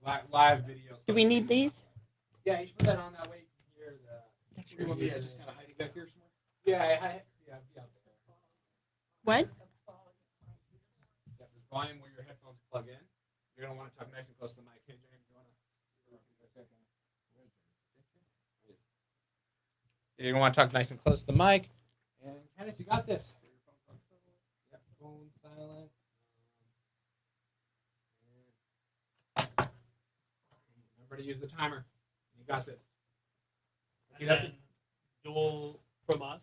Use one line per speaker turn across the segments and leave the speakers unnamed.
live video.
Do we need these?
Yeah, you should put that on that way. You can hear the.
That's
You
yours.
want me just kind of hiding back here somewhere?
Yeah, be out there.
What?
Yeah, there's volume where your headphones plug in. You're gonna want to talk nice and close to the mic. Hey, James, you wanna? You're gonna want to talk nice and close to the mic. And Candice, you got this. Yep, phone silent. Remember to use the timer. You got this.
And then you'll, from us,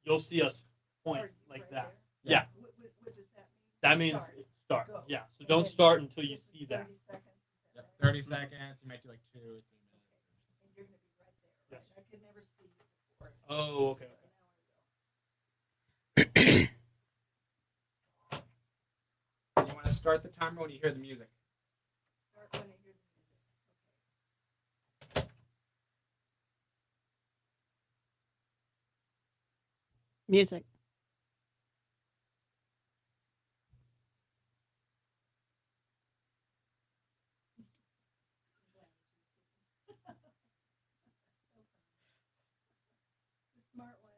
you'll see us point like that. Yeah.
What does that mean?
That means start.
Go.
Yeah. So don't start until you see that.
30 seconds.
Yep, 30 seconds. You might do like 2 or 3 minutes.
And you're going to be right there.
Yes.
Right? I could never see you before.
Oh, okay.
So now I will.
You want to start the timer when you hear the music.
Start when I hear the music.
Music.
The smart ones.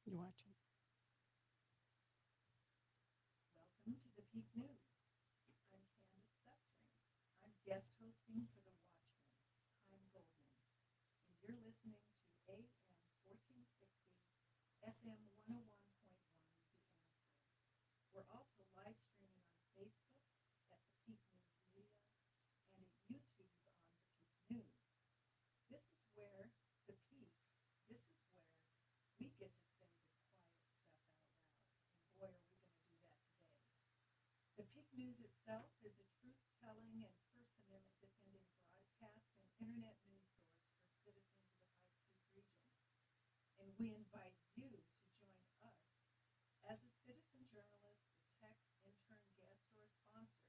You watching?
Welcome to the Peak News. I'm Candice Stutzriem. I'm guest hosting for The Watchman. I'm Goldman. And you're listening to AM 1460, FM 101.1, The Answer. We're also live streaming on Facebook at the Peak News Media and at YouTube on the Peak News. This is where the Peak, this is where we get to say the quiet stuff out loud. And boy, are we going to do that today. The Peak News itself is a truth-telling and First Amendment defending broadcast and internet news source for citizens of the Pikes Peak region. And we invite you to join us as a citizen journalist, a tech intern, guest, or a sponsor.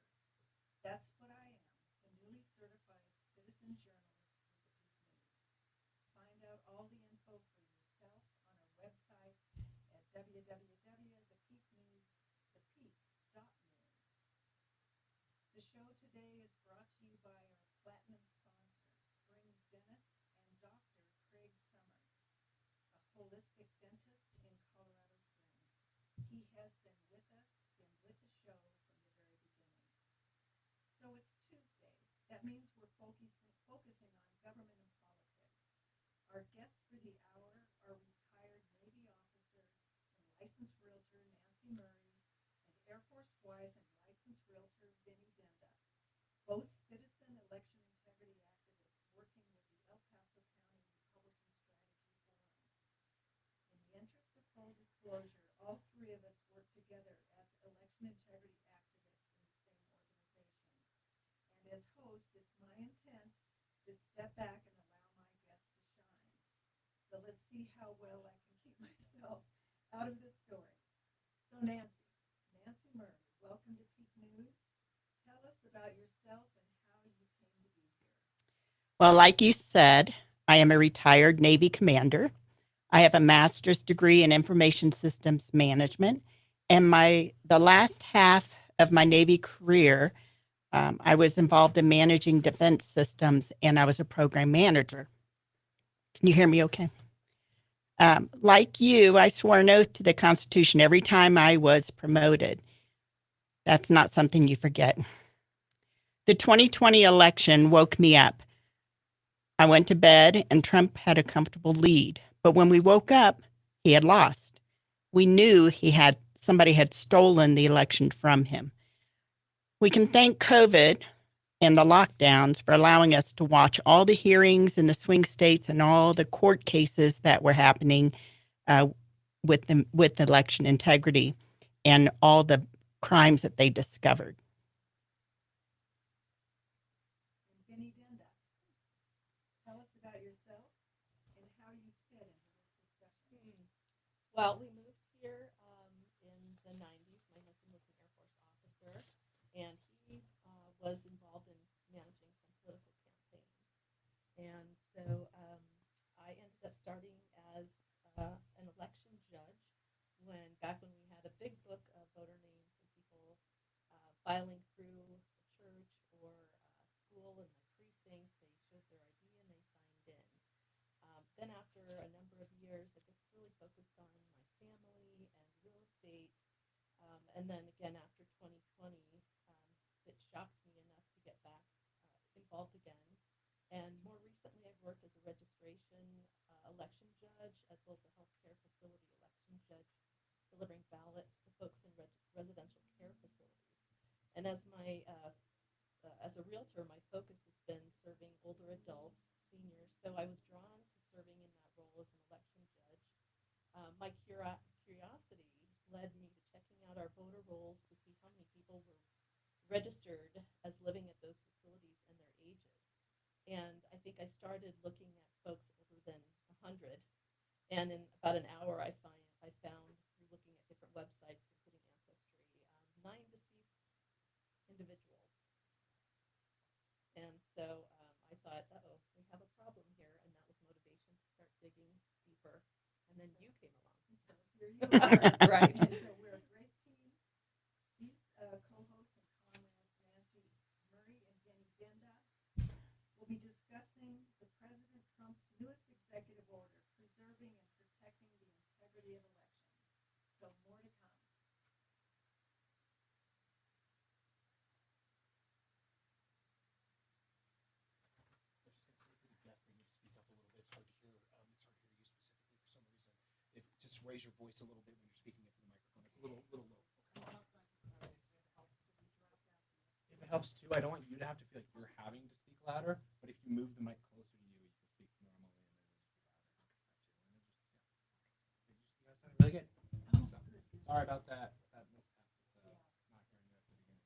That's what I am, the newly certified citizen journalist with the Peak News. Find out all the info for yourself on our website at www.thepeaknews.news. The show today is brought to you by our platinum sponsor, Springs Dentist and Dr. Craig Summer, a holistic dentist in Colorado Springs. He has been with us, been with the show from the very beginning. So it's Tuesday. That means we're focusing on government and politics. Our guests for the hour are retired Navy officer and licensed realtor Nancy Murray and Air Force wife and licensed realtor Vinnie Dinda, both citizen election integrity activists working with the El Paso County Republican Strategy Forum. In the interest of full disclosure, all three of us work together as election integrity activists in the same organization. And as host, it's my intent to step back and allow my guests to shine. So let's see how well I can keep myself out of this story. So Nancy Murray, welcome to Peak News. Tell us about yourself and how you came to be here.
Well, like you said, I am a retired Navy commander. I have a master's degree in information systems management, and the last half of my Navy career, I was involved in managing defense systems, and I was a program manager. Can you hear me okay? Like you, I swore an oath to the Constitution every time I was promoted. That's not something you forget. The 2020 election woke me up. I went to bed, and Trump had a comfortable lead. But when we woke up, he had lost. We knew somebody had stolen the election from him. We can thank COVID and the lockdowns for allowing us to watch all the hearings in the swing states and all the court cases that were happening with election integrity and all the crimes that they discovered.
Vinnie Dinda, tell us about yourself and how you fit into this discussion.
Well, we moved here in the 90s. My husband was an Air Force officer, and he was involved in managing some political campaigns. And so I ended up starting as an election judge back when we had a big book of voter names and people filing through the church or school in my precinct. They showed their ID and they signed in. Then after a number of years, I just really focused on my family and real estate. And then again, after 2020, it shocked me enough to get back involved again. And more recently, I've worked as a registration election judge as well as a healthcare facility election judge, delivering ballots to folks in residential care facilities. And as as a realtor, my focus has been serving older adults, seniors. So I was drawn to serving in that role as an election judge. My curiosity led me to checking out our voter rolls to see how many people were registered as living at those facilities and their ages. And I think I started looking at folks older than 100. And in about an hour, I found through looking at different websites, including Ancestry, 9 deceased individuals. And so I thought, we have a problem here, and that was motivation to start digging deeper. And then you came along.
So here you are.
Right.
And so we're a great team. These co-hosts and comrades, Nancy Murray and Vinnie Dinda, will be discussing the President Trump's newest executive order, preserving and protecting the integrity of elections. So more to come.
Just raise your voice a little bit when you're speaking into the microphone. It's a little low.
If it helps too, I don't want you to have to feel like you're having to speak louder, but if you move the mic closer to you, you can speak normally and then just louder. You guys sound really good. So, sorry about that mishap with not hearing you at the beginning.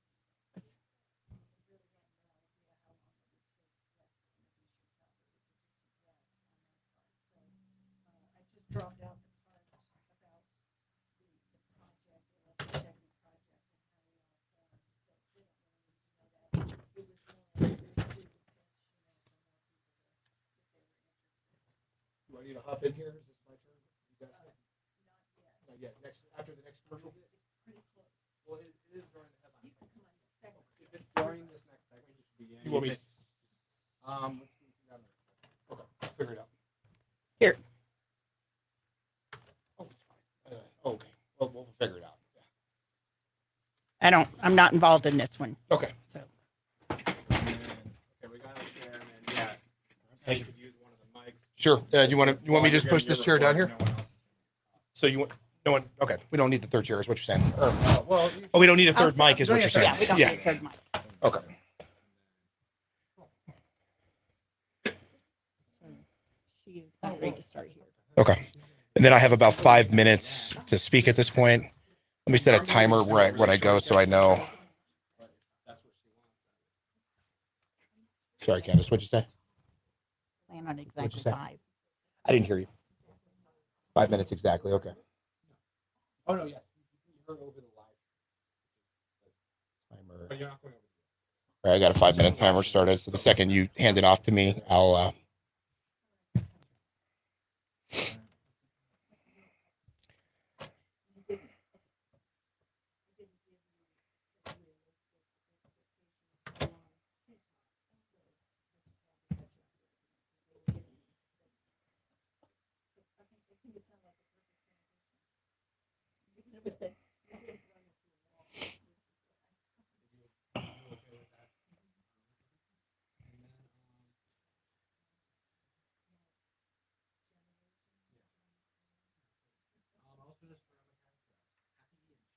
I just dropped out the part about the project, the Integrity Project, and how we all formed. So they don't really need to know that. It was more to pitch, for more people if they were interested.
Do I need to hop in here? Is this my turn? You guys?
Not yet.
Not yet. After the next commercial?
It's pretty close.
Well, it is during the headline.
You can come on in a second.
If it's during this next segment, you should begin.
You want me?
Let's
Okay, let's figure it out.
Here.
Oh, it's fine. Okay. Well, we'll figure it out.
I'm not involved in this one.
Okay.
So
Okay, we got a chair, and then, yeah.
Thank
you
you.
could use one of the mics.
Sure. You want me to just push this chair down here?
No one else.
So you want no one? Okay. We don't need the third chair, is what you're saying.
Well,
Oh, we don't need a third
I'll
mic, is what you're saying.
yeah, we don't need a third mic.
Okay.
She is about ready to start here.
Okay. And then I have about 5 minutes to speak at this point. Let me set a timer where I go so I know. Sorry, Candice, what'd you say?
Plan on
you
exactly
say?
5.
I didn't hear you. 5 minutes exactly. Okay.
Oh, no, yes. You heard over the live.
Timer.
But you're not going over.
All right, I got a 5-minute timer started. So the second you hand it off to me, I'll.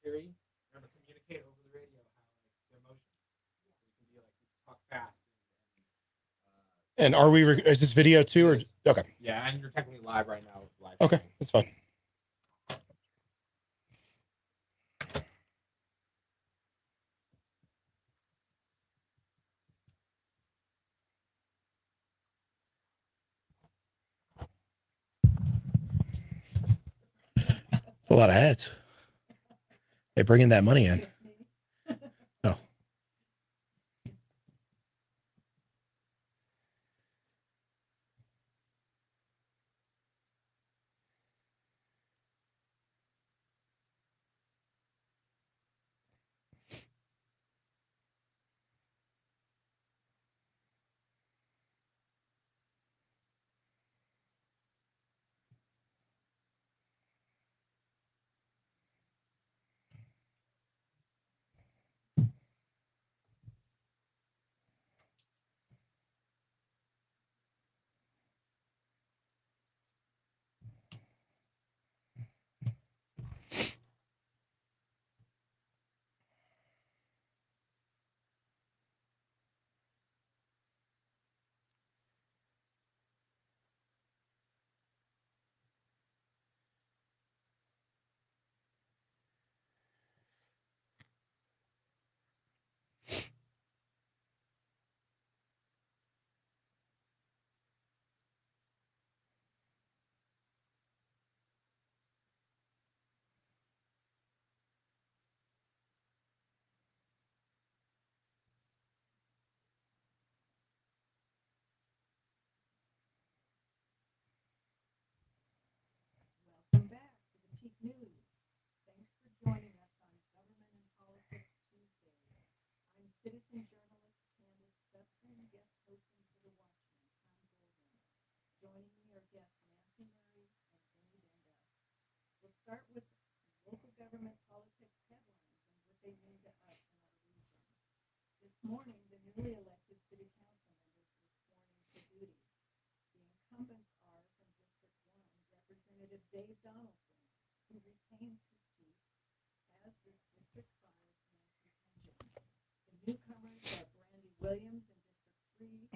Cheery. Remember, communicate over the radio how the emotion. So you can be like talk fast.
And are we? Is this video too, or okay?
Yeah, and you're technically live right now. Live.
Okay,
streaming.
that's fine. It's a lot of ads. They're bringing that money in. Oh.
News. Thanks for joining us on Government and Politics Tuesday. I'm citizen journalist Candice Stutzriem, guest hosting for The Watchman, Tom Golden. Joining me are guests Nancy Murray and Vinnie Dinda. We'll start with local government politics headlines and what they mean to us in our region. This morning, the newly elected city council members were sworn into duty. The incumbents are from District 1, Representative Dave Donaldson, who retains his seat, as does District 5's Nancy Hengen. The newcomers are Brandy Williams in District 3,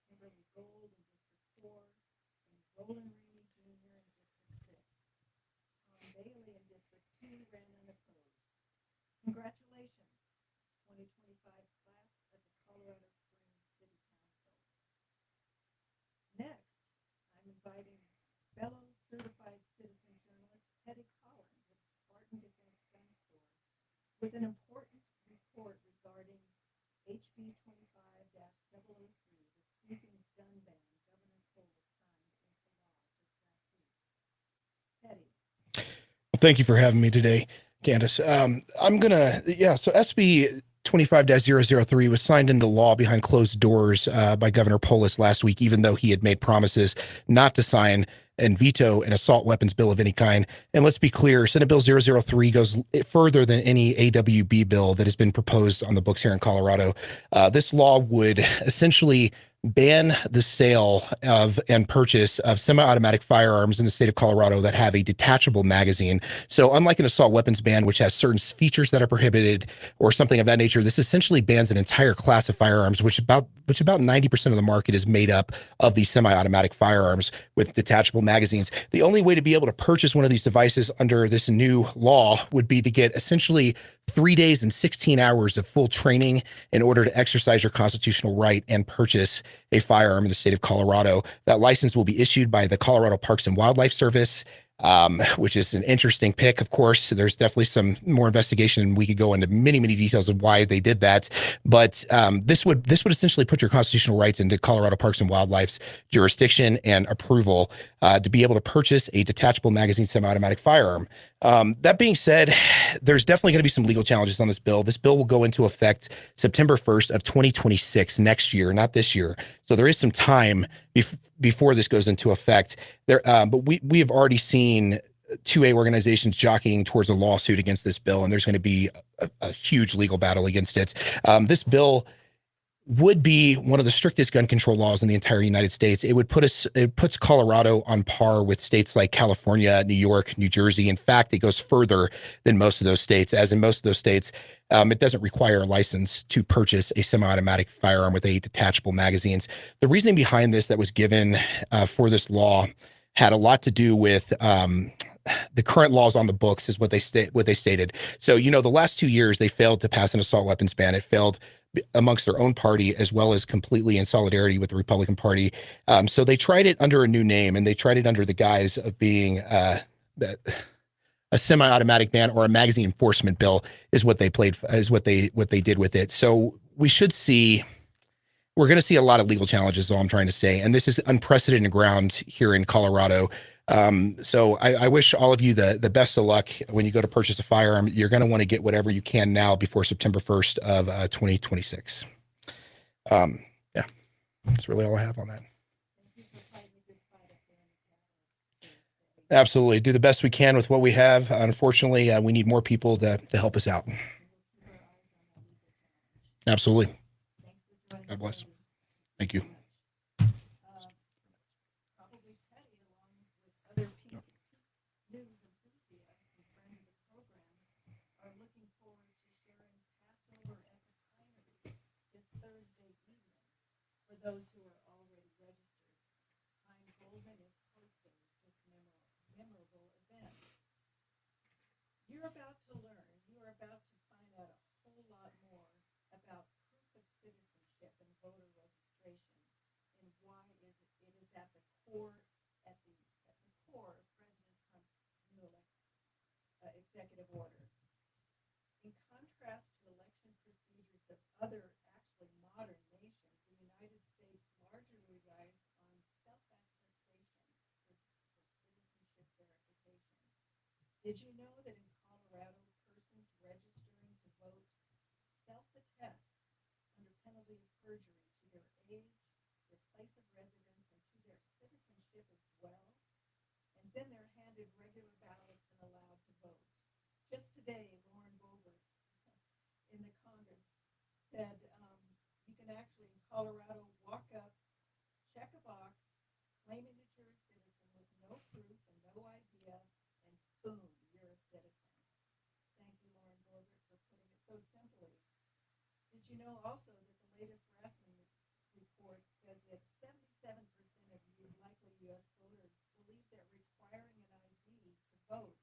Kimberly Gold in District 4, and Roland Reedy Jr. in District 6. Tom Bailey in District 2 ran unopposed. Congratulations, 2025 class of the Colorado Springs City Council. Next, I'm inviting fellow certified citizen journalist Teddy Collins of Spartan Defense Gun Store with an important report regarding HB 25-003, the sweeping gun ban Governor Polis signed into law just last week. Teddy.
Well, thank you for having me today, Candice. So SB 25-003 was signed into law behind closed doors by Governor Polis last week, even though he had made promises not to sign and veto an assault weapons bill of any kind. And let's be clear, Senate Bill 003 goes further than any AWB bill that has been proposed on the books here in Colorado. This law would essentially ban the sale of and purchase of semi-automatic firearms in the state of Colorado that have a detachable magazine. So unlike an assault weapons ban, which has certain features that are prohibited or something of that nature, this essentially bans an entire class of firearms, which about 90% of the market is made up of these semi-automatic firearms with detachable magazines. The only way to be able to purchase one of these devices under this new law would be to get essentially 3 days and 16 hours of full training in order to exercise your constitutional right and purchase a firearm in the state of Colorado. That license will be issued by the Colorado Parks and Wildlife Service, which is an interesting pick. Of course, there's definitely some more investigation, and we could go into many, many details of why they did that. But this would essentially put your constitutional rights into Colorado Parks and Wildlife's jurisdiction and approval to be able to purchase a detachable magazine semi-automatic firearm. That being said, there's definitely going to be some legal challenges on this bill. This bill will go into effect September 1st of 2026, next year, not this year. So there is some time before this goes into effect. But we have already seen 2A organizations jockeying towards a lawsuit against this bill, and there's going to be a huge legal battle against it. This bill would be one of the strictest gun control laws in the entire United States. It puts Colorado on par with states like California, New York, New Jersey. In fact, it goes further than most of those states, as in most of those states, it doesn't require a license to purchase a semi-automatic firearm with a detachable magazines. The reasoning behind this that was given for this law had a lot to do with the current laws on the books, is what they stated. So, the last 2 years, they failed to pass an assault weapons ban. It failed amongst their own party, as well as completely in solidarity with the Republican Party. So they tried it under a new name, and they tried it under the guise of being a semi-automatic ban or a magazine enforcement bill, is what they did with it. So we're going to see a lot of legal challenges, is all I'm trying to say. And this is unprecedented ground here in Colorado. So I wish all of you the best of luck when you go to purchase a firearm. You're going to want to get whatever you can now before September 1st of 2026. Yeah, that's really all I have on that. Absolutely. Do the best we can with what we have. Unfortunately, we need more people to help us out. Absolutely. God bless. Thank you.
Those who are already registered, Pine Golden is hosting this memorable event. You're about to learn, you are about to find out a whole lot more about proof of citizenship and voter registration, and why it is at the core of President Trump's new executive order. In contrast to election procedures of other actually modern nations, the United States largely relies on self-attestation for citizenship verification. Did you know that in Colorado, persons registering to vote self-attest under penalty of perjury to their age, their place of residence, and to their citizenship as well? And then they're handed regular ballots and allowed to vote. Just today, Lauren Boebert in the Congress said you can actually in Colorado walk up, check a box, claiming that you're a citizen with no proof and no idea, and boom, you're a citizen. Thank you, Lauren Boebert, for putting it so simply. Did you know also that the latest Rasmussen report says that 77% of you likely U.S. voters believe that requiring an ID to vote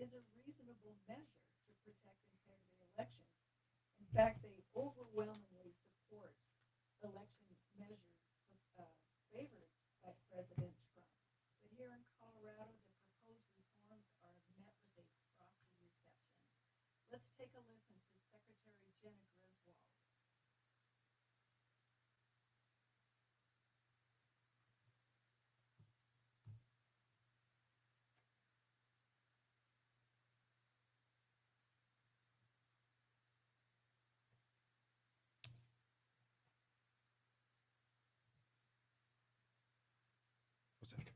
is a reasonable measure to protect integrity of elections. In fact, they overwhelmingly support election measures favored by President Trump. But here in Colorado, the proposed reforms are met with a frosty reception. Let's take a listen to Secretary Jenna Griswold.
What's that?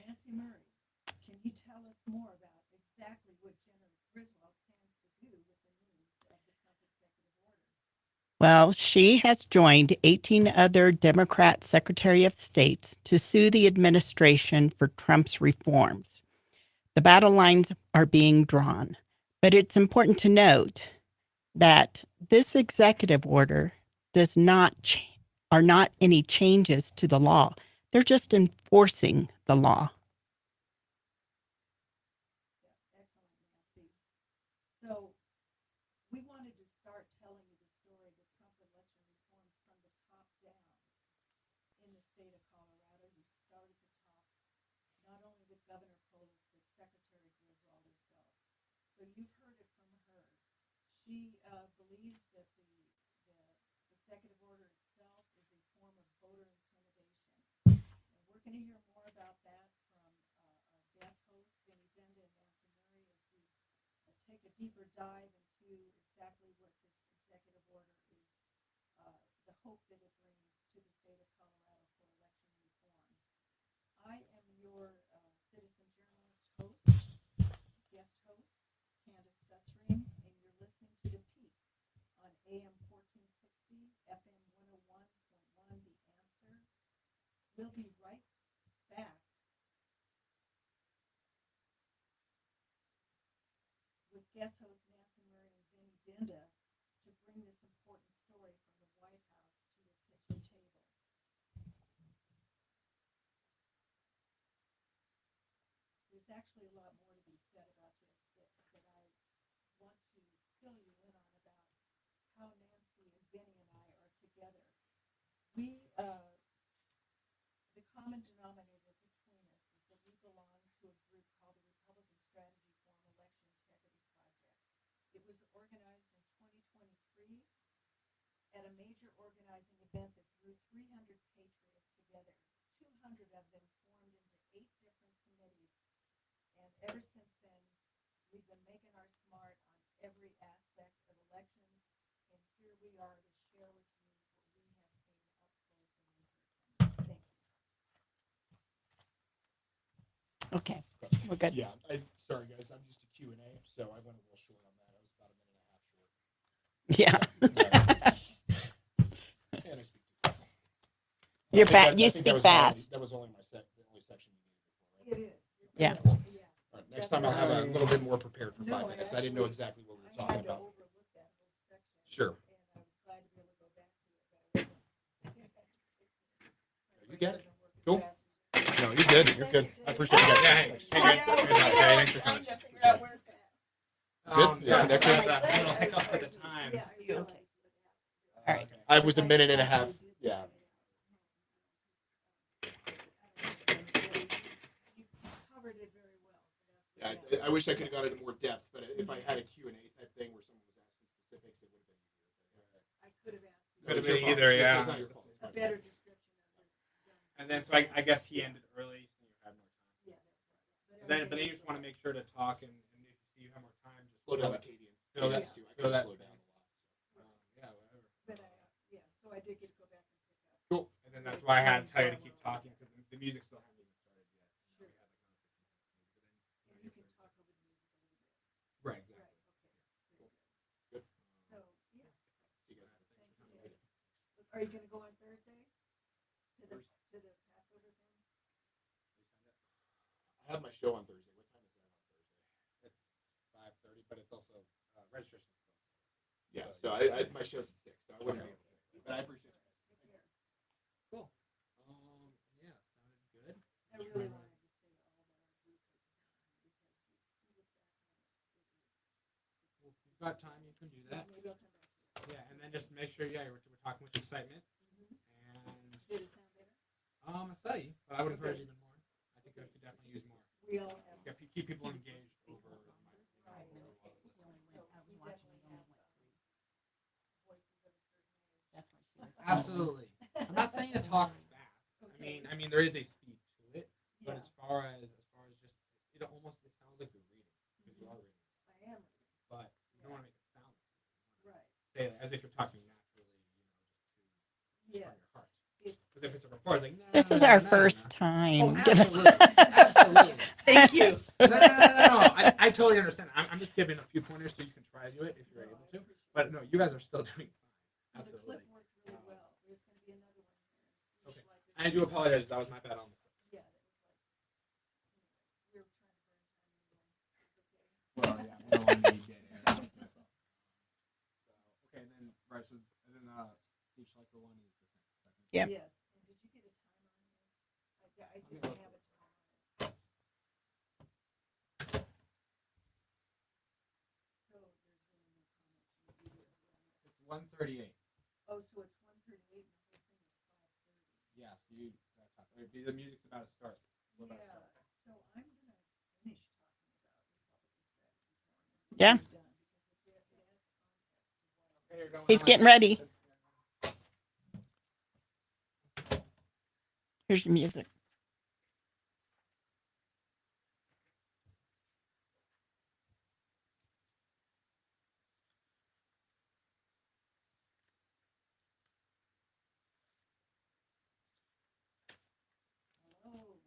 Nancy Murray, can you tell us more about exactly what Jenna Griswold plans to do with the news of the Trump executive order?
Well, she has joined 18 other Democrat Secretary of States to sue the administration for Trump's reforms. The battle lines are being drawn, but it's important to note that this executive order are not any changes to the law. They're just enforcing the law.
Yes, excellent, Nancy. So we wanted to start telling you the story of the Trump election reforms from the top down in the state of Colorado. You start at the top, not only with Governor Polis, but Secretary Griswold herself. So you've heard it from her. She believes that the executive order itself is a form of voter intimidation. And we're going to hear more about that from our guest hosts, Vinnie, Dinda, and Nancy Murray, as we take a deeper dive into exactly what this executive order is, the hope that it brings to the state of Colorado for election reform. I am your citizen journalist host, guest host, Candice Stutzriem, and you're listening to The Peak on AM 1460, FM 101.1, The Answer. We'll be right back with guest hosts Nancy Murray and Vinnie Dinda to bring this important story from the White House to your kitchen table. There's actually a lot more to be said about this that I want to fill you in on about how Nancy and Vinnie and I are together. We, the common denominator between us is that we belong to a group called the Republican Strategy Forum Election Integrity Project. It was organized in 2023 at a major organizing event that drew 300 patriots together. 200 of them formed into 8 different committees. And ever since then, we've been making our smart on every aspect of elections. And here we are to share with you what we have seen up close and in person. Thank you.
Okay, we're good.
Yeah, sorry guys, I'm used to Q&A, so I went a little short on that. I was about a minute and a half short.
Yeah.
Can I speak to you?
You're
I think
fat.
that-
You
I think that
speak
was my only-
fast.
That was only the only section you needed before, right?
It is.
Yeah.
Yeah.
All right, next time I'll have a little bit more prepared for
No,
5 minutes. I didn't know
actually,
exactly what we were
talking
had to
about.
overlook that whole section.
Sure.
And I was glad to be able to go back to it, but I wasn't.
You got it.
Doesn't work as
Cool.
fast as
No, you're good. You're good. I appreciate you guys.
Yeah, hey,
Thanks.
hey, guys. Thanks for coming.
Good?
Yeah,
Yeah,
that's
connected?
a little hiccup for the time.
Yeah, I realized what happened.
All right.
I was a minute and a half. Yeah.
You covered it very well. So that's
Yeah, I wish I could have gone into more depth, but if I had a Q&A type thing where someone was asking specifics, it would have been easier.
I could have asked you
Could have
It's your
been
fault.
either,
It's
yeah.
not your fault. It's
a
not your
better
fault.
description of it.
And then, so I guess he ended early, so you had more time.
Yeah, that's right.
But then you just want to make sure to talk, and if you have more time, just
Slow down the
that.
cadence.
Feel that-
Cadence too. I
feel
could
that
have slowed down a lot.
Yeah, whatever.
But yeah, so I did get to go back and pick up.
Cool.
And then that's why I had to tell you to keep talking, because the music still hadn't even started yet.
Sure.
We had like another 15 minutes.
And you can talk over the music a little bit.
Right,
Right,
exactly.
okay.
Good.
So, yeah,
See you guys.
thank you, Dave. Are you gonna go on Thursday? To the Passover thing?
I have my show on Thursday. What time is that on Thursday?
It's 5:30, but it's also registration.
Yeah, so I my show's at 6, so I wouldn't be able to. But I appreciate you guys.
Take care.
Cool. Yeah, sounded good.
I really wanted to say all that our group has done because we look back on it.
Well, if you've got time, you can do that.
Maybe I'll come back to it.
Yeah, and then just make sure, yeah, we're talking with excitement.
Mhm.
And
Did it sound better?
I saw you, but I would encourage even more. I think I could definitely use more.
We all have.
If you keep people engaged over
Right. So we definitely have voices of a certain
That's why she was.
Absolutely. I'm not saying to talk fast. I mean, there is a speed to it, but
Yeah,
as far as just, it almost it sounds like you're reading because you are reading,
I am.
but you don't want to make it sound like you
Right.
say it as if you're talking naturally,
Yes.
from your heart.
It's.
Because if it's a report, it's like
This is our first time.
Oh,
Give us-
absolutely.
Thank you.
No. I totally understand. I'm just giving a few pointers so you can try to do it if you're able to. But no, you guys are still doing fine.
So the
Absolutely.
clip worked really well. There's gonna be another one here.
Okay.
Like
I do apologize. That was my bad on the clip.
Yeah, that was like, we were trying to burn time anyway. It's okay.
Well, yeah, we don't want to be dead air. That's my fault. So, okay, and then right, so and then Steve Schleicher one is the second.
Yep.
Yes. And did you get a time on here? I didn't have a time on it. So there's really no comments from either of them.
It's 138.
Oh, so it's 138 and the whole thing is 5:30.
Yeah, so you the music's about to start. We're about to
Yeah,
start.
so I'm gonna finish talking about Republican strategy forum.
Yeah.
Done, because it adds context to what
Okay, you're going
He's
on.
getting ready. Here's your music.
Hello.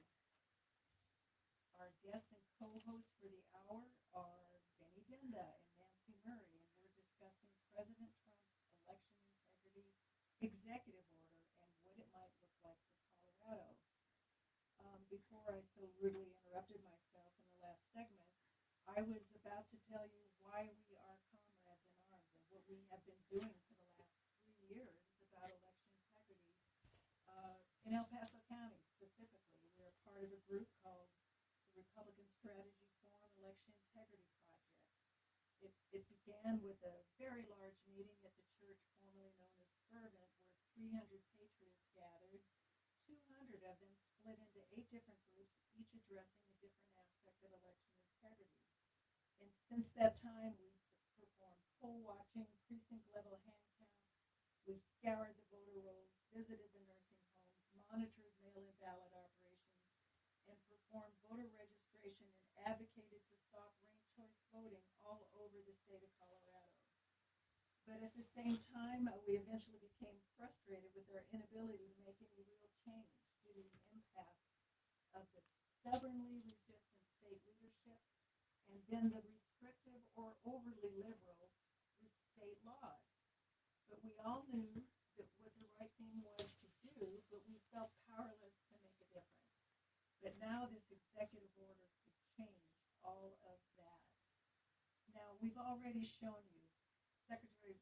Our guests and co-hosts for the hour are Vinnie Dinda and Nancy Murray, and we're discussing President Trump's election integrity executive order and what it might look like for Colorado. Before I so rudely interrupted myself in the last segment, I was about to tell you why we are comrades in arms and what we have been doing for the last 3 years about election integrity in El Paso County specifically. We are part of a group called the Republican Strategy Forum Election Integrity Project. It began with a very large meeting at the church formerly known as Fervent, where 300 patriots gathered. 200 of them split into 8 different groups, each addressing a different aspect of election integrity. And since that time, we've performed poll watching, precinct level hand counts, we've scoured the voter rolls, visited the nursing homes, monitored mail-in ballot operations, and performed voter registration and advocated to stop ranked choice voting all over the state of Colorado. But at the same time, we eventually became frustrated with our inability to make any real change due to the impasse of the stubbornly resistant state leadership and then the restrictive or overly liberal state laws. But we all knew that what the right thing was to do, but we felt powerless to make a difference. But now this executive order could change all of that. Now, we've already shown you Secretary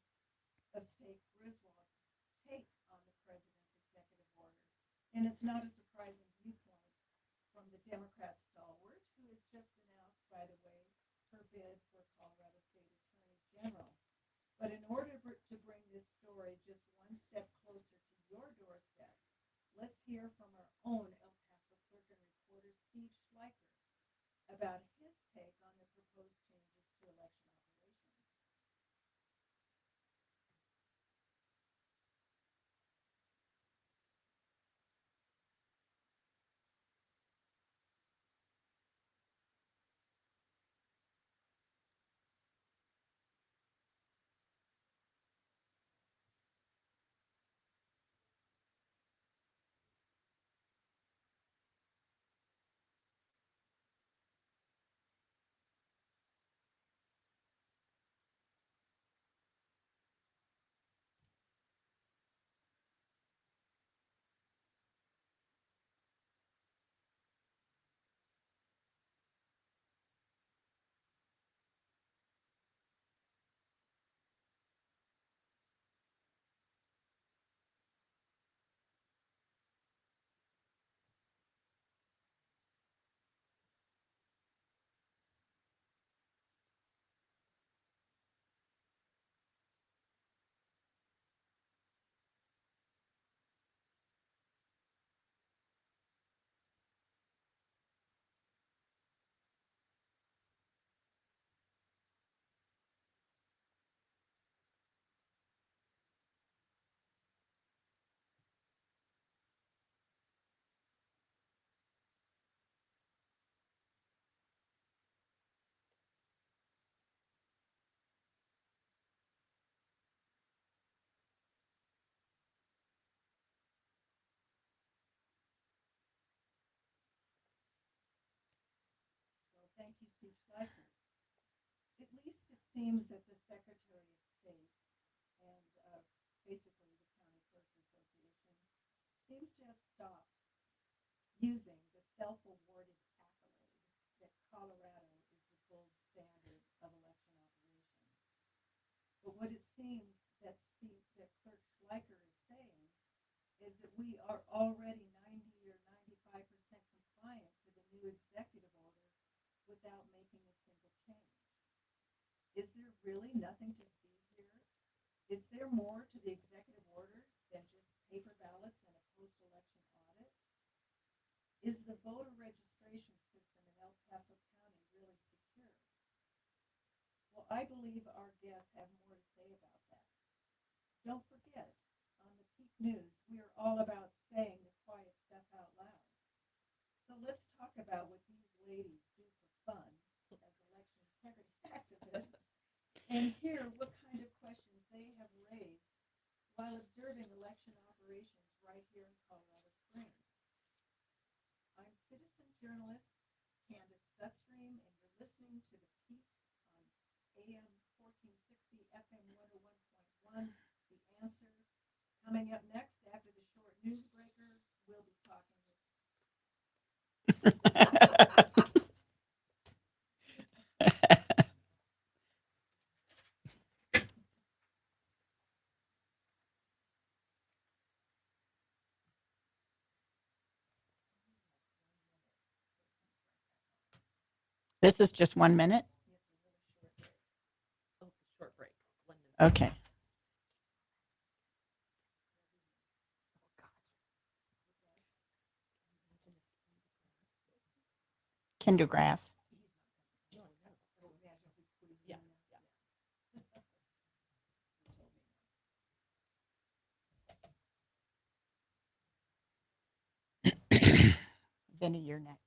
of State Griswold's take on the president's executive order, and it's not a surprising viewpoint from the Democrat stalwart, who has just announced, by the way, her bid for Colorado State Attorney General. But in order to bring this story just one step closer to your doorstep, let's hear from our own El Paso clerk and reporter, Steve Schleicher, about his take on the proposed changes to election operations. Well, thank you, Steve Schleicher. At least it seems that the Secretary of State and basically the County Clerks Association seems to have stopped using the self-awarded accolade that Colorado is the gold standard of election operations. But what it seems that Clerk Schleicher is saying is that we are already 90 or 95% compliant to the new executive order without making a single change. Is there really nothing to see here? Is there more to the executive order than just paper ballots and a post-election audit? Is the voter registration system in El Paso County really secure? Well, I believe our guests have more to say about that. Don't forget, on the Peak News, we are all about saying the quiet stuff out loud. So let's talk about what these ladies do for fun as election integrity activists and hear what kind of questions they have raised while observing election operations right here in Colorado Springs. I'm citizen journalist Candice Stutzriem, and you're listening to The Peak on AM 1460, FM 101.1, The Answer. Coming up next after the short newsbreaker, we'll be talking with
This is just 1 minute?
Oh, it's a short break. 1 minute.
Okay. Kindergraph.
No, no.
Oh, imagine if we squeeze
Yeah,
in there.
Vinnie, you're next.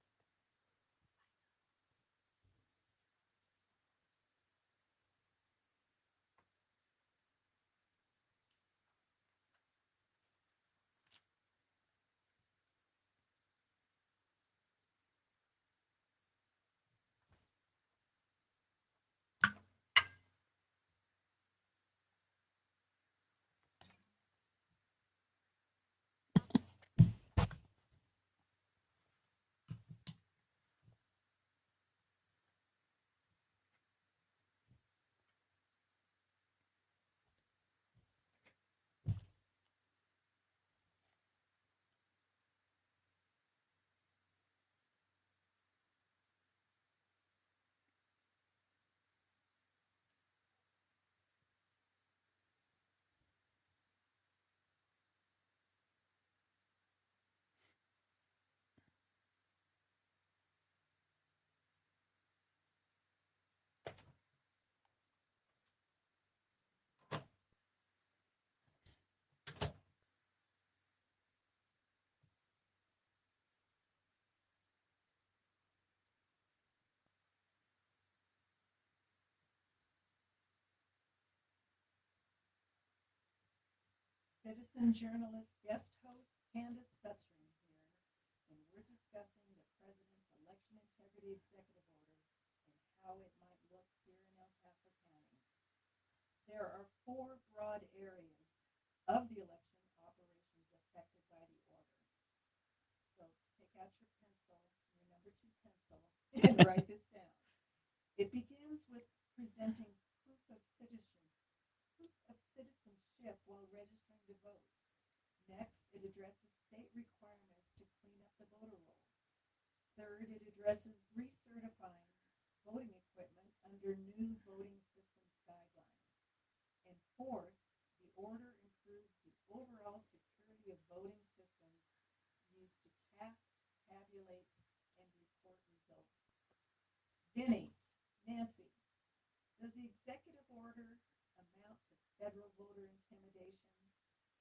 citizen journalist guest host Candice Stutzriem here, and we're discussing the President's Election Integrity Executive Order and how it might look here in El Paso County. There are 4 broad areas of the election operations affected by the order. So take out your pencil, your number 2 pencil, and write this down. It begins with presenting proof of citizenship while registering to vote. Next, it addresses state requirements to clean up the voter rolls. Third, it addresses recertifying voting equipment under new voting systems guidelines. And fourth, the order improves the overall security of voting systems used to cast, tabulate, and report results. Vinnie, Nancy, does the executive order amount to federal voter intimidation,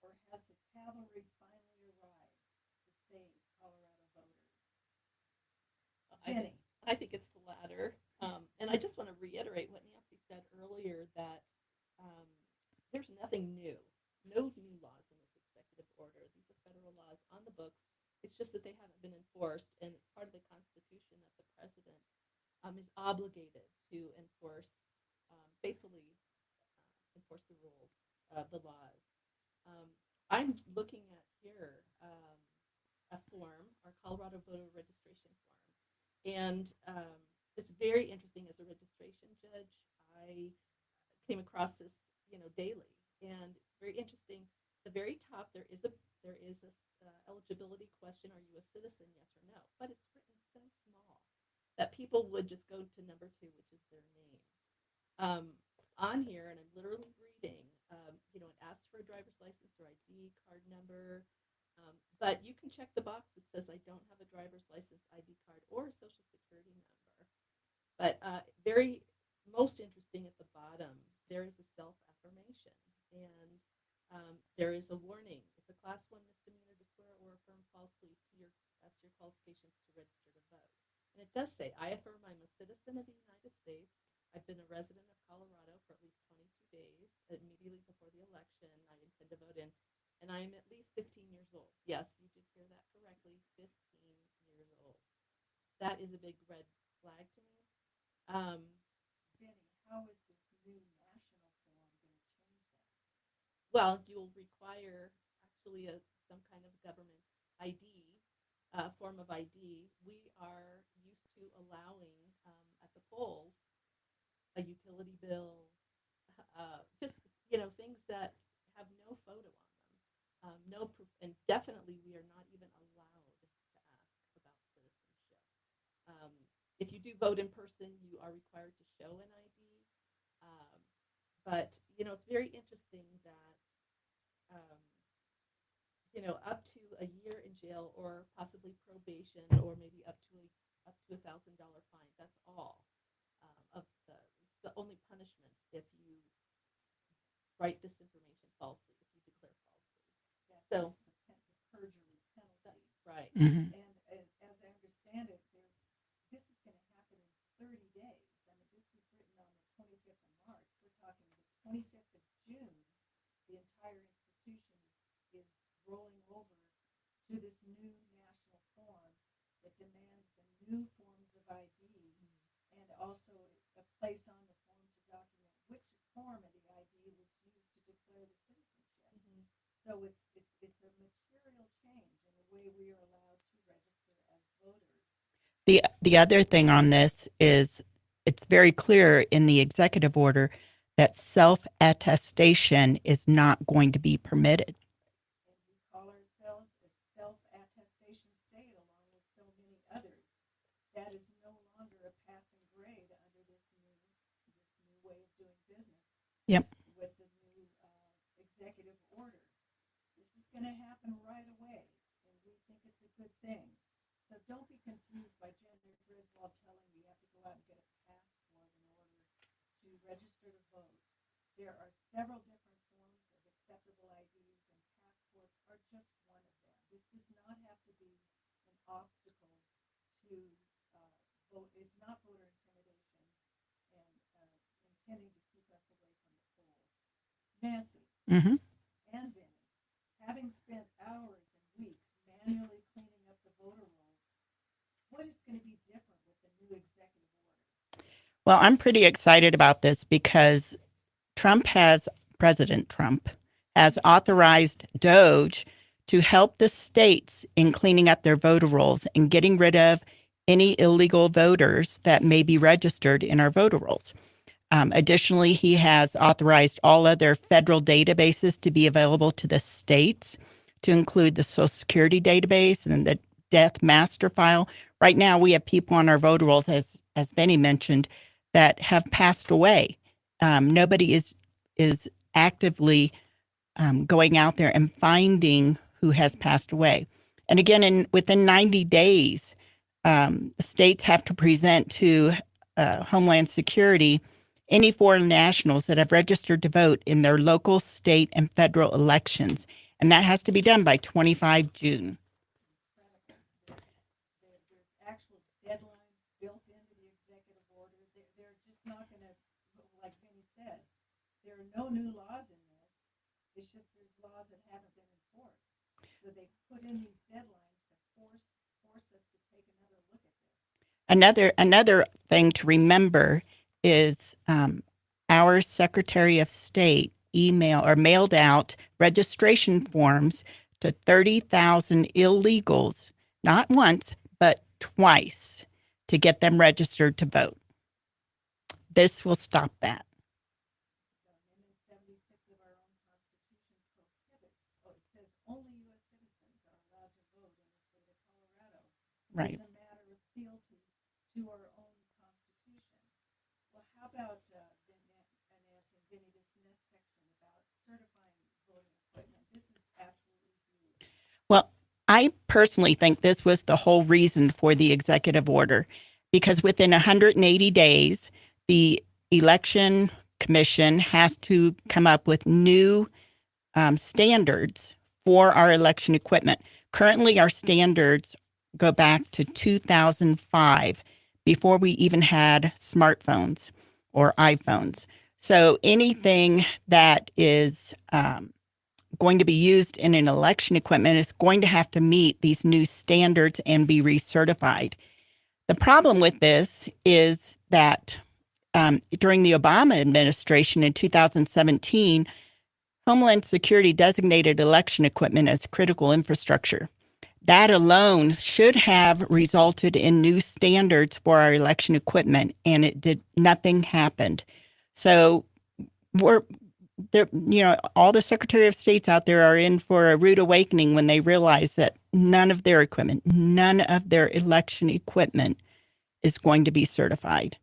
or has the cavalry finally arrived to save Colorado voters? Vinnie.
I think it's the latter. And I just want to reiterate what Nancy said earlier, that there's nothing new, no new laws in this executive order. These are federal laws on the books. It's just that they haven't been enforced, and it's part of the Constitution that the president is obligated to enforce, faithfully enforce the rules, the laws. I'm looking at here a form, our Colorado voter registration form. And it's very interesting. As a registration judge, I came across this, daily, and it's very interesting. At the very top, there is a eligibility question: are you a citizen? Yes or no? But it's written so small that people would just go to number 2, which is their name. On here, and I'm literally reading, it asks for a driver's license or ID card number. But you can check the box that says I don't have a driver's license, ID card, or a social security number. But very most interesting at the bottom, there is a self-affirmation, and there is a warning. It's a class 1 misdemeanor to swear or affirm falsely as to your qualifications to register to vote. And it does say, I affirm I'm a citizen of the United States. I've been a resident of Colorado for at least 22 days. Immediately before the election, I intend to vote in, and I am at least 15 years old. Yes, you did hear that correctly, 15 years old. That is a big red flag to me.
Vinnie, how is this new national form going to change that?
Well, you'll require actually some kind of government ID, form of ID. We are used to allowing at the polls a utility bill, just things that have no photo on them, no proof, and definitely we are not even allowed to ask about citizenship. If you do vote in person, you are required to show an ID. But it's very interesting that up to a year in jail, or possibly probation, or maybe up to $1,000 fine. That's all of the only punishment if you write this information falsely, if you declare falsely.
That's
So
the perjury penalty.
right.
Mhm.
And as I understand it, this is going to happen in 30 days. I mean, this was written on the 25th of March. We're talking the 25th of June. The entire institution is rolling over to this new national form that demands the new forms of ID, and also a place on the form to document which form of the ID was used to declare the citizenship.
Mhm.
So it's a material change in the way we are allowed to register as voters.
The other thing on this is it's very clear in the executive order that self-attestation is not going to be permitted.
And we call ourselves a self-attestation state along with so many others. That is no longer a passing grade under this new way of doing business.
Yep.
With the new executive order. This is going to happen right away, and we think it's a good thing. So don't be confused by Jennifer Griswold telling you have to go out and get a passport in order to register to vote. There are several different forms of acceptable IDs, and passports are just one of them. This does not have to be an obstacle to vote. It's not voter intimidation and intending to keep us away from the polls. Nancy
Mm-hmm.
and Vinnie, manually cleaning up the voter rolls. What is going to be different with the new executive order?
Well, I'm pretty excited about this because President Trump has authorized Doge to help the states in cleaning up their voter rolls and getting rid of any illegal voters that may be registered in our voter rolls. Additionally, he has authorized all other federal databases to be available to the states, to include the Social Security database and the death master file. Right now, we have people on our voter rolls, as Vinnie mentioned, that have passed away. Nobody is actively going out there and finding who has passed away. And again, within 90 days, states have to present to Homeland Security any foreign nationals that have registered to vote in their local, state, and federal elections. And that has to be done by 25 June.
There's actual deadlines built into the executive order. They're just not going to, like Vinnie said, there are no new laws in this. It's just there's laws that haven't been enforced. So they put in these deadlines to force us to take another look at this.
Another thing to remember is our Secretary of State mailed out registration forms to 30,000 illegals, not once, but twice, to get them registered to vote. This will stop that.
So Amendment 76 of our own Constitution prohibits, it says only U.S. citizens are allowed to vote in the state of Colorado.
Right.
It's a matter of fealty to our own Constitution. Well, how about, Nancy and Vinnie, this next section about certifying voting equipment? This is absolutely huge.
Well, I personally think this was the whole reason for the executive order, because within 180 days, the Election Commission has to come up with new standards for our election equipment. Currently, our standards go back to 2005, before we even had smartphones or iPhones. So anything that is going to be used in an election equipment is going to have to meet these new standards and be recertified. The problem with this is that during the Obama administration in 2017, Homeland Security designated election equipment as critical infrastructure. That alone should have resulted in new standards for our election equipment, and nothing happened. So we're there, all the Secretary of States out there are in for a rude awakening when they realize that none of their election equipment is going to be certified.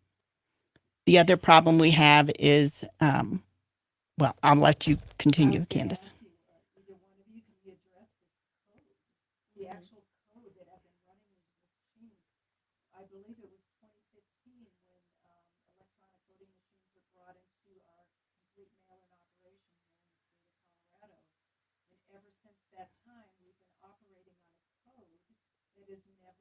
The other problem we have is, well, I'll let you continue, Candice.
Either one of you, can you address this code? The actual code that have been running these machines. I believe it was 2015 when electronic voting machines were brought into our complete mail-in operation here in the state of Colorado. And ever since that time, we've been operating on a code that has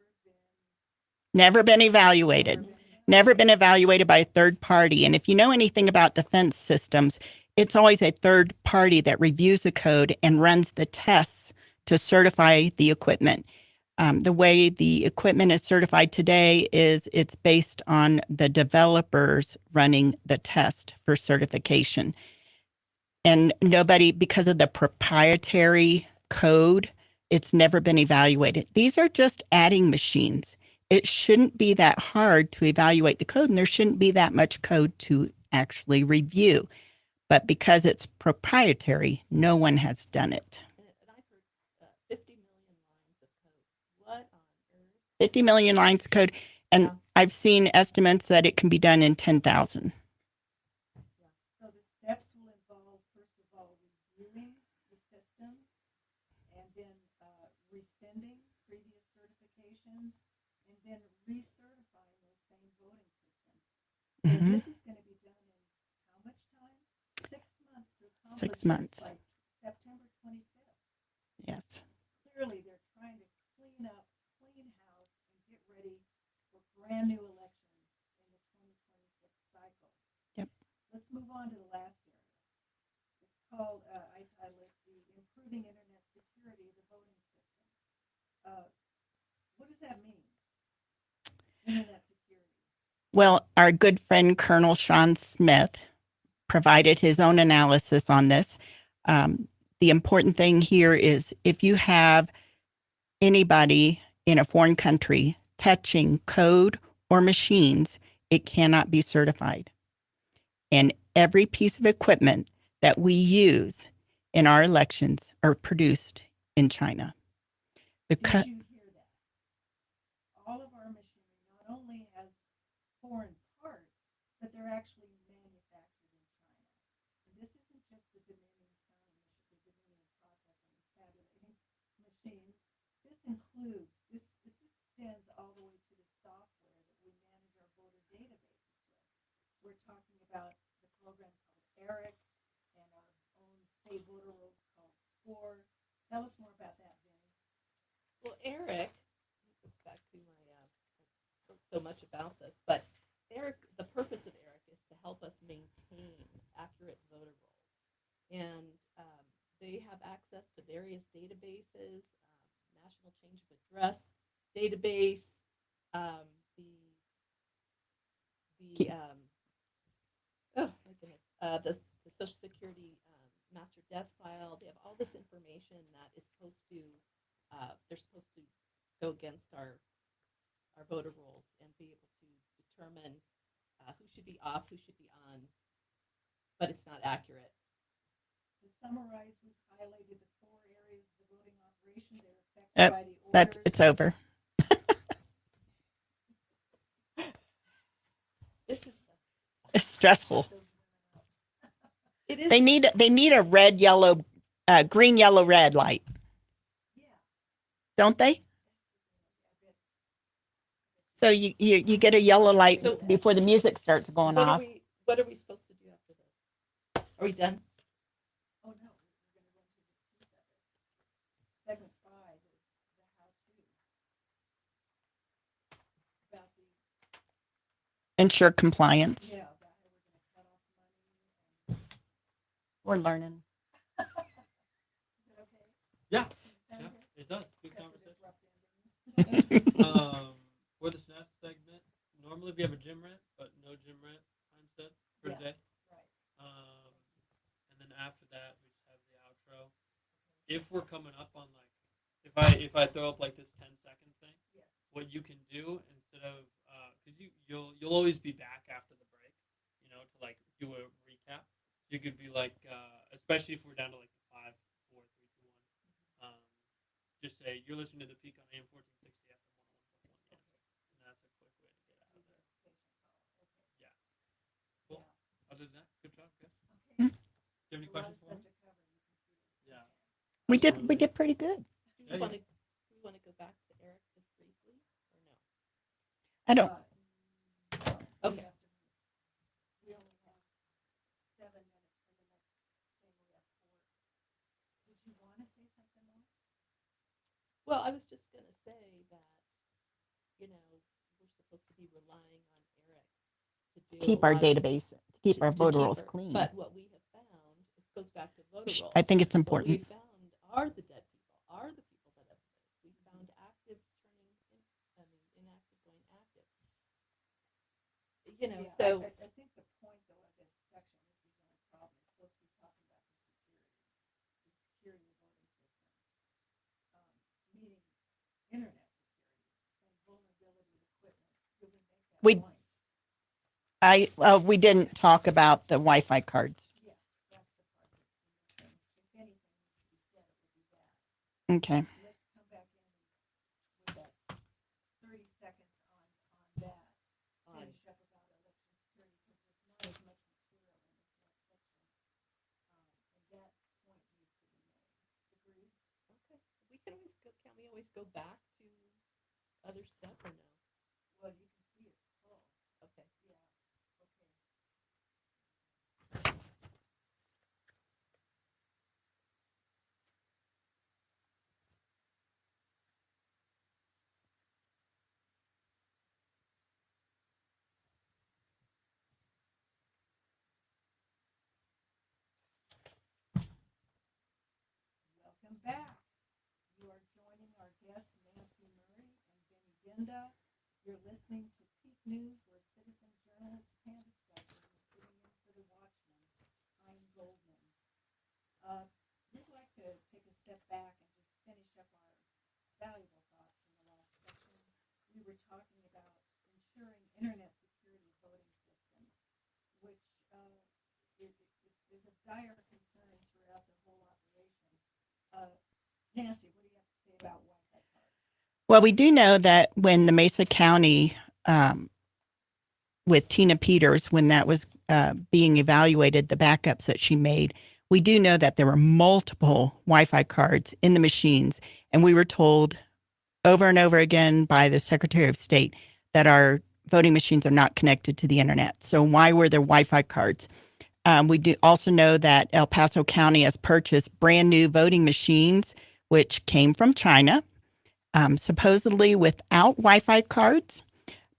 Never been evaluated. Never been evaluated by a third party. And if you know anything about defense systems, it's always a third party that reviews a code and runs the tests to certify the equipment. The way the equipment is certified today is it's based on the developers running the test for certification. And nobody, because of the proprietary code, it's never been evaluated. These are just adding machines. It shouldn't be that hard to evaluate the code, and there shouldn't be that much code to actually review. But because it's proprietary, no one has done it.
And I heard 50 million lines of code. What on earth?
50 million lines of code. And
Yeah.
I've seen estimates that it can be done in 10,000.
So the steps will involve, first of all, reviewing the systems and then rescinding previous certifications and then recertifying those same voting systems. And
Mhm.
this is going to be done in how much time? 6 months to accomplish
6
this
months.
by September 25th.
Yes.
Clearly, they're trying to clean up, clean house, and get ready for brand new elections in the 2026 cycle.
Yep.
Let's move on to the last area. It's called, I title it, the Improving Internet Security of the Voting System. internet security?
Well, our good friend Colonel Sean Smith provided his own analysis on this. The important thing here is if you have anybody in a foreign country touching code or machines, it cannot be certified. And every piece of equipment that we use in our elections are produced in China.
Did you hear that? All of our machinery not only has foreign parts, but they're actually manufactured in China. And this isn't just the Dominion tabulating machines. This includes, this extends all the way to the software that we manage our voter databases with. We're talking about the program called ERIC and our own state voter rolls called SCORE. Tell us more about that, Vinnie.
Well, Eric, back to my, so much about this, but Eric, the purpose of Eric is to help us maintain accurate voter rolls. And they have access to various databases, National Change of Address database, oh my goodness, the Social Security master death file. They have all this information that is supposed to, they're supposed to go against our voter rolls and be able to determine who should be off, who should be on, but it's not accurate.
To summarize, we've highlighted the 4 areas of the voting operation that are affected by the orders.
It's over.
This is
It's stressful.
it is
They need a red, yellow, green, yellow, red light,
Yeah.
don't they? So you get a yellow light
So-
before the music starts going
what
off.
are we supposed to do after this? Are we done?
Oh, no, we're going to run to the 2 of it. Segment 5 is the how-to. About the,
Ensure compliance.
yeah, about how we're going to cut off money.
We're learning.
Is that okay?
Yeah,
Does it sound
yeah,
good?
it does. Good
Except for the
conversation.
abrupt endings.
For this next segment, normally we have a gym rant, but no gym rant time set for
Yeah.
today.
Right.
And then after that, we just have the outro. If we're coming up on like, if I throw up like this 10-second thing,
Yes.
what you can do instead of because you'll always be back after the break, to like do a recap. You could be like, especially if we're down to like 5, 4, 3, 2, 1. Just say you're listening to the Peak on AM 1460 FM 101.1 Answer, and that's a quick way to get out of there. Yeah. Cool.
Yeah.
Other than that, good job, guys.
Okay.
Do you have any
It's a lot
questions
of
for
stuff
me?
to cover. You can see it.
Yeah.
We
Absolutely.
did pretty good.
Do
Yeah,
we want to go back to Eric just briefly or no?
I don't.
Okay.
We only have 7 minutes for the next thing. We have 4. Did you want to say something more?
Well, I was just going to say that, we're supposed to be relying on Eric to do
Keep
a
our
lot of-
database, keep our
to
voter
keep
rolls
our-
clean.
But what we have found, it goes back to voter rolls.
I think it's
What
important.
we found are the dead people, are the people that have voted. We found active turning, inactive going active.
Yeah,
So
I think the point though of this section, this is the only problem. It's supposed to be talking about the security of voting systems, meaning internet security and vulnerability of equipment. Did we make that
We-
point?
We didn't talk about the Wi-Fi cards.
Yeah, that's the part that's missing. If anything needs to be said, it would be that.
Okay.
Let's come back in with that 30 seconds on that. Finish up about election security because there's not as much material in this next section. And that point needs to be made. Agreed?
okay, we can always go. Can we always go back to other stuff or no?
Well, you can see it's full.
Okay.
Yeah. Okay. Welcome back. You are joining our guests Nancy Murray and Vinnie Dinda You're listening to Peak News, where citizen journalist Candice Stutzriem is sitting in for the Watchman, Hein Goldman. We'd like to take a step back and just finish up our valuable thoughts from the last section. We were talking about ensuring internet security of voting systems, which is of dire concern throughout the whole operation. Nancy, what do you have to say about Wi-Fi cards?
Well, we do know that when the Mesa County, with Tina Peters, when that was being evaluated, the backups that she made, we do know that there were multiple Wi-Fi cards in the machines. And we were told over and over again by the Secretary of State that our voting machines are not connected to the internet. So why were there Wi-Fi cards? We do also know that El Paso County has purchased brand new voting machines, which came from China, supposedly without Wi-Fi cards,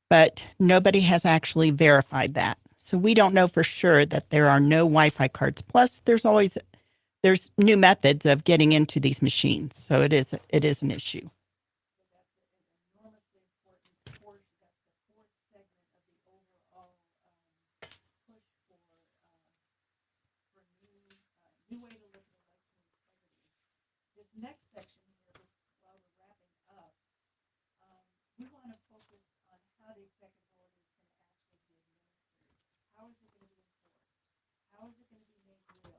but nobody has actually verified that. So we don't know for sure that there are no Wi-Fi cards. Plus, there's new methods of getting into these machines. So it is an issue.
So that's an enormously important portion. That's the fourth segment of the overall push for new way to look at election integrity. This next section here, while we're wrapping up, we want to focus on how the executive order is going to actually be administered. How is it going to be enforced? How is it going to be made real?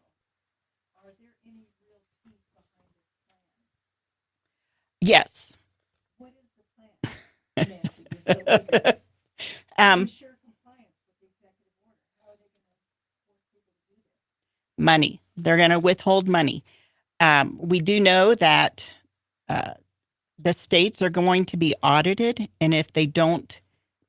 Are there any real teeth behind this plan?
Yes.
What is the plan, Nancy? You're so eager. Ensure compliance with the executive order. How are they going to force people to do this?
Money. They're going to withhold money. We do know that the states are going to be audited, and if they don't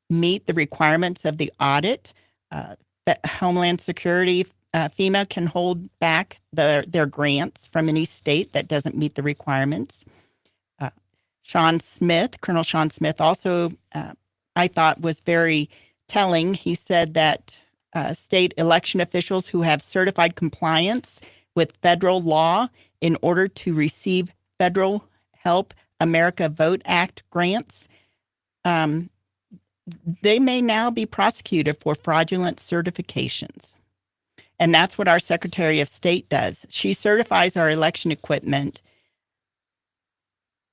meet the requirements of the audit, that Homeland Security, FEMA can hold back their grants from any state that doesn't meet the requirements. Colonel Sean Smith also, I thought, was very telling. He said that state election officials who have certified compliance with federal law in order to receive federal Help America Vote Act grants, they may now be prosecuted for fraudulent certifications. And that's what our Secretary of State does. She certifies our election equipment.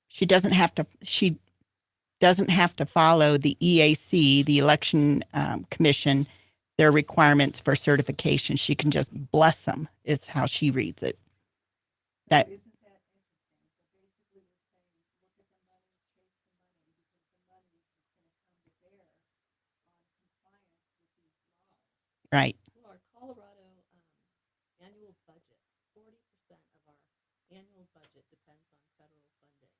She doesn't have to follow the EAC, the Election Commission, their requirements for certification. She can just bless them, is how she reads it. That
Isn't that interesting? So basically, we're saying, look at the money, chase the money, because the money is just going to come to bear on compliance with these laws.
right.
Well, our Colorado annual budget, 40% of our annual budget depends on federal funding.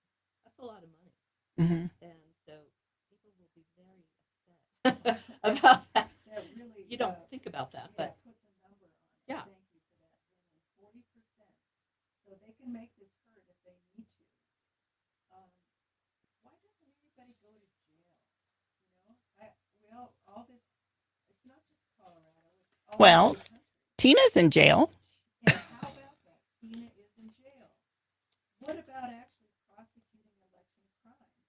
That's a lot of money.
Mm-hmm.
And so people will be very upset about that.
That really,
You don't think about that,
yeah,
but
puts a number on it.
Yeah.
Thank you for that, Vinnie. 40%. So they can make this hurt if they need to. Why doesn't anybody go to jail? You know, all this. It's not just Colorado. It's all
Well,
over the country.
Tina's in jail.
And how about that? Tina is in jail. What about actually prosecuting election crimes?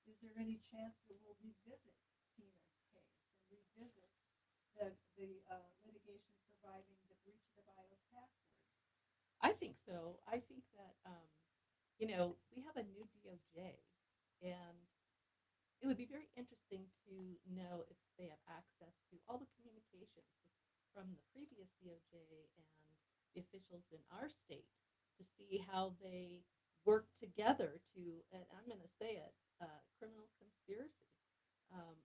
Is there any chance that we'll revisit Tina's case and revisit the litigation surviving the breach of the BIOS passwords?
I think so. I think that, we have a new DOJ, and it would be very interesting to know if they have access to all the communications from the previous DOJ and the officials in our state to see how they work together to, and I'm going to say it, criminal conspiracy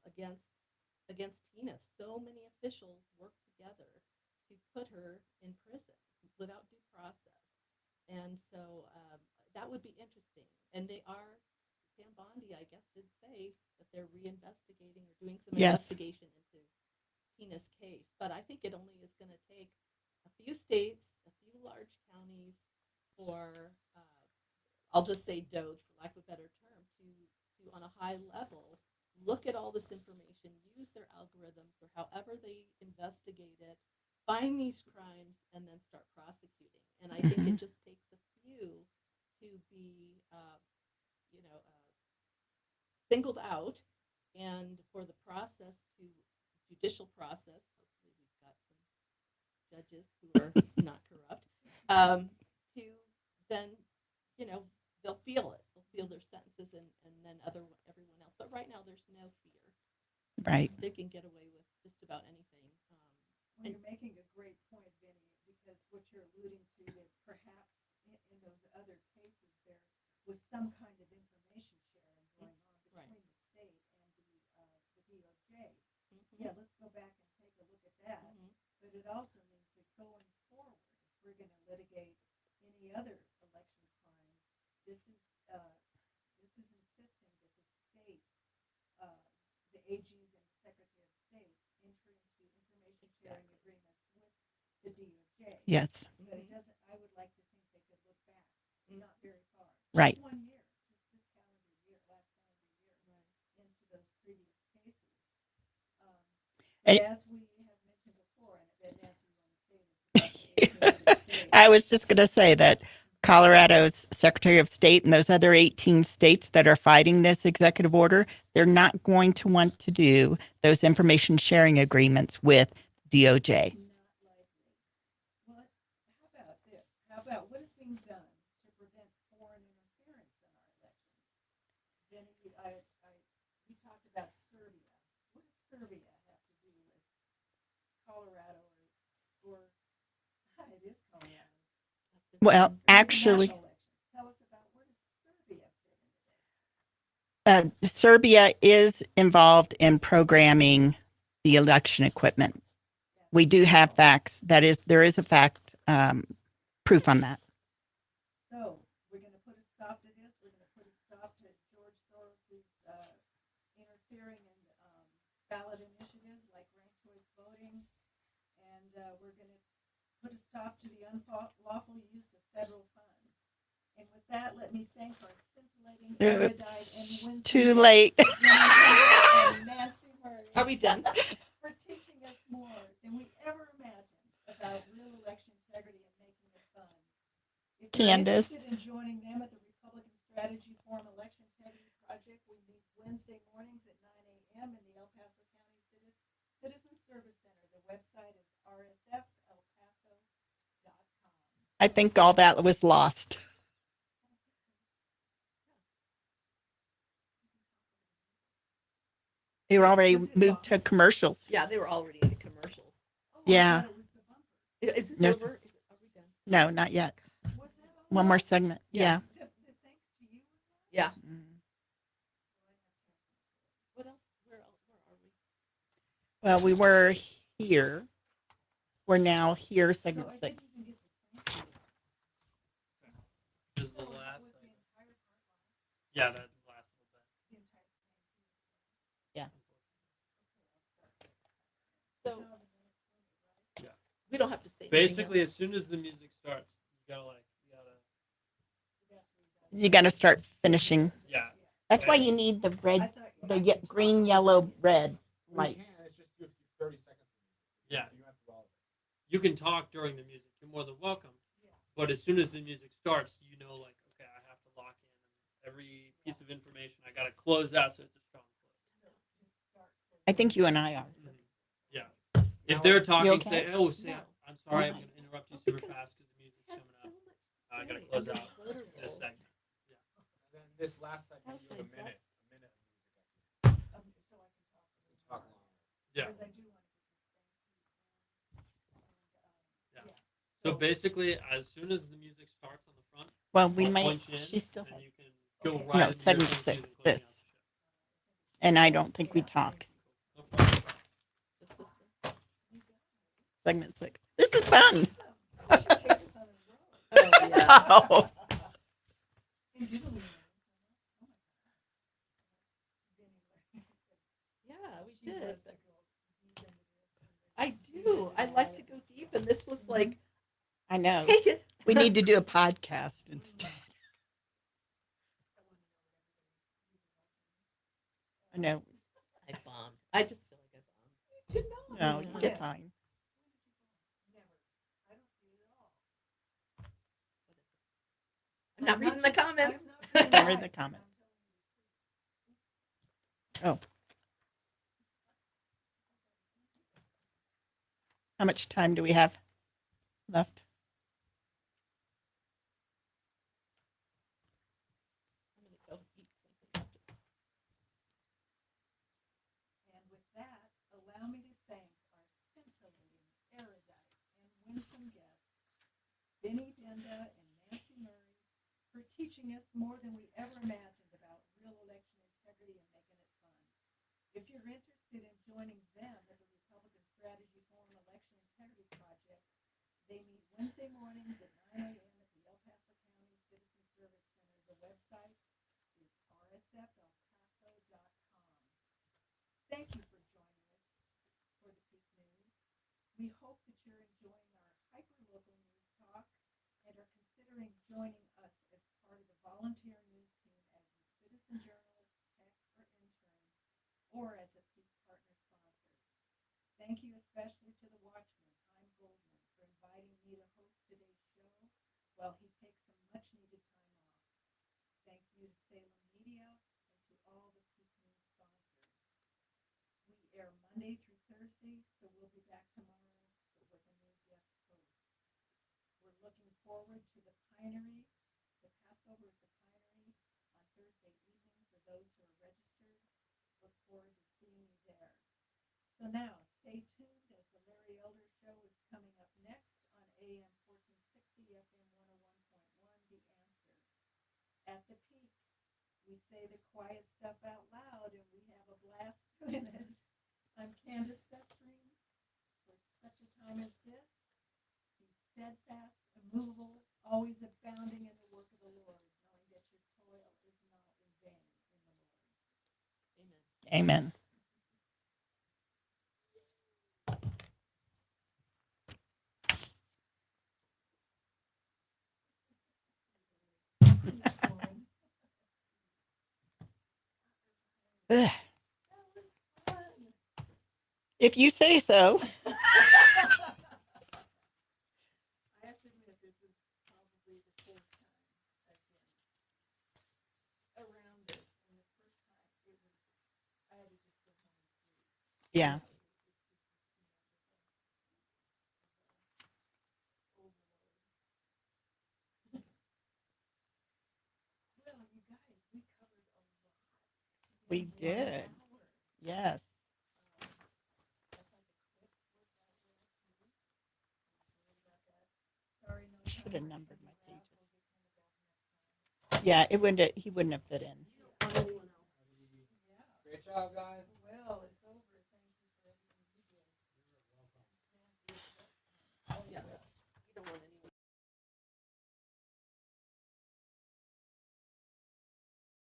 against Tina. So many officials work together to put her in prison without due process. And so that would be interesting. And they are, Pam Bondi, I guess, did say that they're reinvestigating or doing some
Yes.
investigation into Tina's case. But I think it only is going to take a few states, a few large counties, or I'll just say DOJ, for lack of a better term, to on a high level, look at all this information, use their algorithms or however they investigate it, find these crimes, and then start prosecuting. And I think it just takes a few to be, singled out And for the process to judicial process, hopefully we've got some judges who are not corrupt, to then, they'll feel it. They'll feel their sentences and then everyone else. But right now there's no fear.
Right.
They can get away with just about anything.
Well, you're making a great point, Vinnie, because what you're alluding to is perhaps in those other cases there was some kind of information sharing going on
Right.
between the state and the DOJ.
Mhm.
Yeah, let's go back and take a look at that.
Mhm.
But it also means that going forward, if we're going to litigate any other election crimes, this is insisting that the state, uh, the AGs and Secretary of State enter into information sharing agreements with the DOJ.
Yes.
But it doesn't. I would like to think they could look back, not very far,
Right.
just 1 year, just this calendar year, last calendar year, into those previous cases.
And-
As we have mentioned before, and Nancy, you want to say this about the state.
I was just going to say that Colorado's Secretary of State and those other 18 states that are fighting this executive order, they're not going to want to do those information sharing agreements with DOJ.
Not likely. Well, how about this? How about what is being done to prevent foreign interference in our elections? Then we talked about Serbia. What does Serbia have to do with Colorado or it is Colorado?
Well,
International
actually,
elections. Tell us about where does Serbia fit into this?
Serbia is involved in programming the election equipment. We do have facts. There is a fact proof on that.
So we're going to put a stop to this. We're going to put a stop to George Soros's interfering in ballot initiatives like ranked choice voting, and we're going to put a stop to the unlawful use of federal funds. And with that, let me thank our scintillating, erudite, and
It's
winsome
too late.
and Nancy Murray
Are we done?
for teaching us more than we ever imagined about real election integrity and making it fun. If you're
Candice.
interested in joining them at the Republican Strategy Forum Election Integrity Project, we meet Wednesday mornings at 9 a.m. in the El Paso County Citizen Service Center. The website is rsfelpaso.com.
I think all that was lost. They were already
Was it
moved to
lost?
commercials.
Yeah, they were already into commercials.
Oh,
Yeah.
I thought it was the bumper.
Is this
Yes.
over? Are we done?
No, not yet.
Was that all
One more
lost?
segment.
Yes.
The thanks to you?
Yeah.
Yeah.
What else? Where are we?
Well, we were here. We're now here, segment
So I
6.
didn't even get the thank you.
This is the
So
last.
was the entire part lost?
Yeah, that's the last little bit.
The entire thing.
So
Yeah.
we don't have to say anything
Basically,
else.
as soon as the music starts, you gotta
You got to start finishing.
yeah.
That's why you need the
I
red,
thought
the green, yellow, red
We
light.
can. It's just you have to do 30 seconds.
Yeah.
You have to do all of it.
You can talk during the music. You're more than welcome. But as soon as the music starts, you know, like, okay, I have to lock in every piece of information. I gotta close out so it's a strong close.
I think you and I are.
Yeah. If they're talking,
okay?
say, oh, say,
No.
I'm sorry, I'm
Why?
gonna interrupt you super
Because
fast because the music's
Had
coming
so
up.
much
I gotta
say
close
under
out
voter
this
rolls.
segment.
And then this last segment,
How's
you have a
my
minute.
best?
A minute of music.
So I can talk.
Talk longer.
Yeah.
Because I do want to
Yeah. So basically, as soon as the music starts on the front,
Well, we
I'll
might.
punch in,
She still
and
has.
you can go
Okay.
right
No,
into your
segment
theme
6,
music closing out
this.
the show.
And I don't think we talk.
No problem.
Just this one.
Segment 6. This is fun.
I should take this on a roll.
Oh, yeah.
Oh.
And doodling.
Yeah, we did. I do. I like to go deep, and this was like,
I know.
take it.
We need to do a podcast instead. I know.
I bombed. I just feel like I bombed.
No, you did fine.
I'm not reading the comments.
Don't read the comments. Oh. How much time do we have left?
I'm gonna go eat something after this.
And with that, allow me to thank our scintillating, erudite, and winsome guests, Vinnie, Dinda, and Nancy Murray, for teaching us more than we ever imagined about real election integrity and making it fun. If you're interested in joining them at the Republican Strategy Forum Election Integrity Project, they meet Wednesday mornings at 9 a.m. at the El Paso County Citizen Service Center. The website is rsfelpaso.com. Thank you for joining us for the Peak News. We hope that you're enjoying our hyper-local news talk and are considering joining us as part of the volunteer news team as a citizen journalist, tech, or intern, or as a Peak Partner sponsor. Thank you especially to the Watchman, Chaim Goldman, for inviting me to host today's show while he takes some much-needed time off. Thank you to Salem Media and to all the Peak News sponsors. We air Monday through Thursday, so we'll be back tomorrow, but with a new guest host. We're looking forward to the Pinery, the Passover at the Pinery on Thursday evening for those who are registered. Look forward to seeing you there. So now, stay tuned as the Larry Elder Show is coming up next on AM 1460, FM 101.1, The Answer. At the Peak, we say the quiet stuff out loud, and we have a blast doing it. I'm Candice Stutzriem. For such a time as this, be steadfast, immovable, always abounding in the work of the Lord, knowing that your toil is not in vain in the Lord.
Amen.
Amen. Ugh. If you say so.
I have to admit, this is probably the fourth time I've been around this, and the first time I had to just go home and sleep.
Yeah.
Well, you guys, we covered a lot.
We
in 1
did.
hour.
Yes.
I thought the clips worked out well too. I'm sorry about that. Sorry, no.
Should have numbered my
pages.
pages.
We'll get
Yeah, it wouldn't. He wouldn't have fit in.
coming back next time. Yeah.
Great job, guys.
Well,